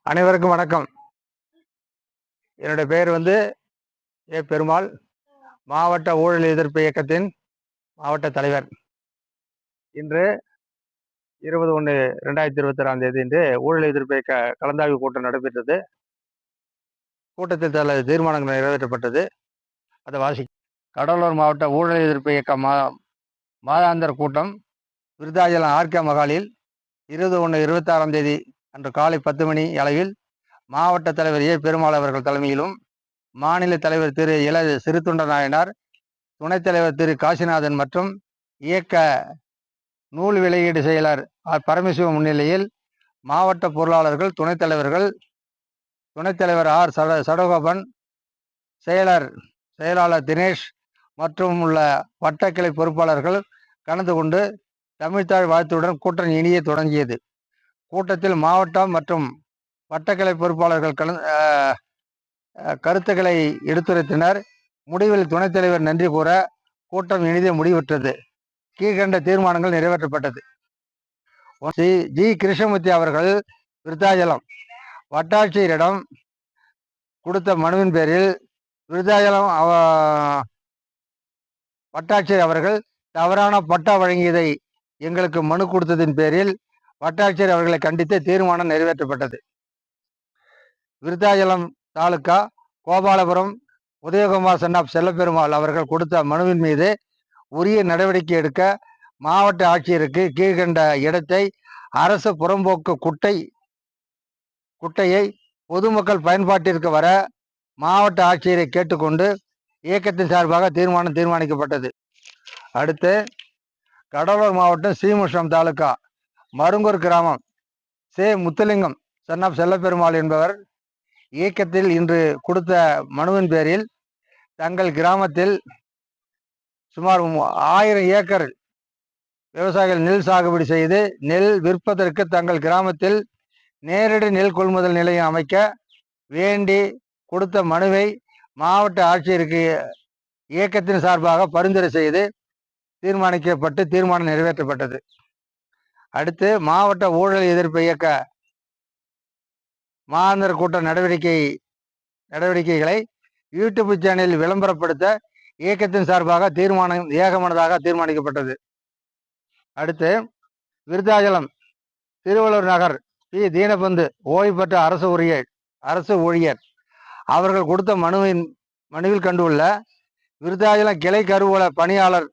அனைவருக்கும் வணக்கம். என்னுடைய பெயர் ஏ பெருமாள், மாவட்ட ஊழல் எதிர்ப்பு இயக்கத்தின் மாவட்ட தலைவர். இன்று 20/1/2026 இன்று ஊழல் எதிர்ப்பு இயக்க கலந்தாய்வு கூட்டம் நடைபெற்றது. கூட்டத்தில் சில தீர்மானங்கள் நிறைவேற்றப்பட்டது. அதை வாசி. கடலூர் மாவட்ட ஊழல் எதிர்ப்பு இயக்க மாதாந்திர கூட்டம் விருதாச்சலம் ஆர்கே மகாலில் 20/1/26 அன்று காலை 10 மணி அளவில் மாவட்ட தலைவர் ஏ பெருமாள் அவர்கள் தலைமையிலும், மாநில தலைவர் திரு இள சிறுத்தொண்ட நாயனார், துணைத் தலைவர் திரு காசிநாதன் மற்றும் இயக்க நூல் வெளியீடு செயலர் பரமசிவம் முன்னிலையில் மாவட்ட பொருளாளர்கள், துணைத் தலைவர் ஆர் சடகோபன், செயலாளர் தினேஷ் மற்றும் உள்ள வட்டக்கிளை பொறுப்பாளர்கள் கலந்து கொண்டு தமிழ்த்தாழ் வாழ்த்துடன் கூட்டம் இனியே தொடங்கியது. கூட்டத்தில் மாவட்டம் மற்றும் வட்டக்கிளை பொறுப்பாளர்கள் கருத்துக்களை எடுத்துரைத்தனர். முடிவில் துணைத் தலைவர் நன்றி கூற கூட்டம் இனிதே முடிவுற்றது. கீழ்கண்ட தீர்மானங்கள் நிறைவேற்றப்பட்டது. ஜி கிருஷ்ணமூர்த்தி அவர்கள் விருத்தாச்சலம் வட்டாட்சியரிடம் கொடுத்த மனுவின் பேரில் விருத்தாச்சலம் வட்டாட்சியர் அவர்கள் தவறான பட்டா வழங்கியதை எங்களுக்கு மனு கொடுத்ததின் பேரில் வட்டாட்சியர் அவர்களை கண்டித்து தீர்மானம் நிறைவேற்றப்பட்டது. விருத்தாச்சலம் தாலுகா கோபாலபுரம் உதயகுமார் சன்னாப் செல்லப்பெருமாள் அவர்கள் கொடுத்த மனுவின் மீது உரிய நடவடிக்கை எடுக்க மாவட்ட ஆட்சியருக்கு கீழ்கண்ட இடத்தை அரசு புறம்போக்கு குட்டையை பொதுமக்கள் பயன்பாட்டிற்கு வர மாவட்ட ஆட்சியரை கேட்டுக்கொண்டு இயக்கத்தின் சார்பாக தீர்மானிக்கப்பட்டது. அடுத்து கடலூர் மாவட்டம் ஸ்ரீமுஷ்ணம் தாலுகா மருங்கூர் கிராமம் முத்துலிங்கம் சன்னாப் செல்லப்பெருமாள் என்பவர் இயக்கத்தில் இன்று கொடுத்த மனுவின் பேரில் தங்கள் கிராமத்தில் சுமார் 1000 ஏக்கர் விவசாயிகள் நெல் சாகுபடி செய்து நெல் விற்பதற்கு தங்கள் கிராமத்தில் நேரடி நெல் கொள்முதல் நிலையம் அமைக்க வேண்டி கொடுத்த மனுவை மாவட்ட ஆட்சியருக்கு இயக்கத்தின் சார்பாக பரிந்துரை செய்து தீர்மானிக்கப்பட்டு தீர்மானம் நிறைவேற்றப்பட்டது. அடுத்து மாவட்ட ஊழல் எதிர்ப்பு இயக்க மாதாந்திர கூட்ட நடவடிக்கைகளை யூடியூப் சேனலில் விளம்பரப்படுத்த இயக்கத்தின் சார்பாக ஏகமனதாக தீர்மானிக்கப்பட்டது. அடுத்து விருத்தாச்சலம் திருவள்ளூர் நகர் பி தீனபந்து ஓய்வு பெற்ற அரசு ஊழியர் அவர்கள் கொடுத்த மனுவில் கண்டுள்ள விருத்தாச்சலம் கிளை கருவூல பணியாளர்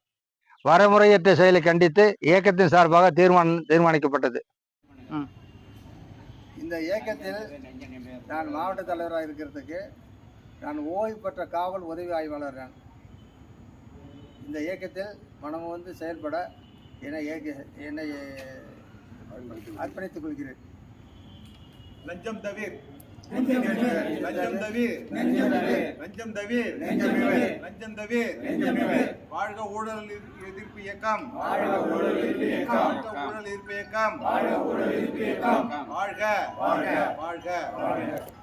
வரமுறையற்ற செயலை கண்டித்து இயக்கத்தின் சார்பாக தீர்மானிக்கப்பட்டது. இந்த இயக்கத்தில் நான் மாவட்ட தலைவராக இருக்கிறதுக்கு நான் ஓய்வு பெற்ற காவல் உதவி ஆய்வாளர். இந்த இயக்கத்தில் மனம் செயல்பட என்னை அர்ப்பணித்துக் கொள்கிறேன். லஞ்சம் தவிர் வாழ்க ஊழல் எதிர்ப்பு இயக்கம், வாழ்க வாழ்க வாழ்க.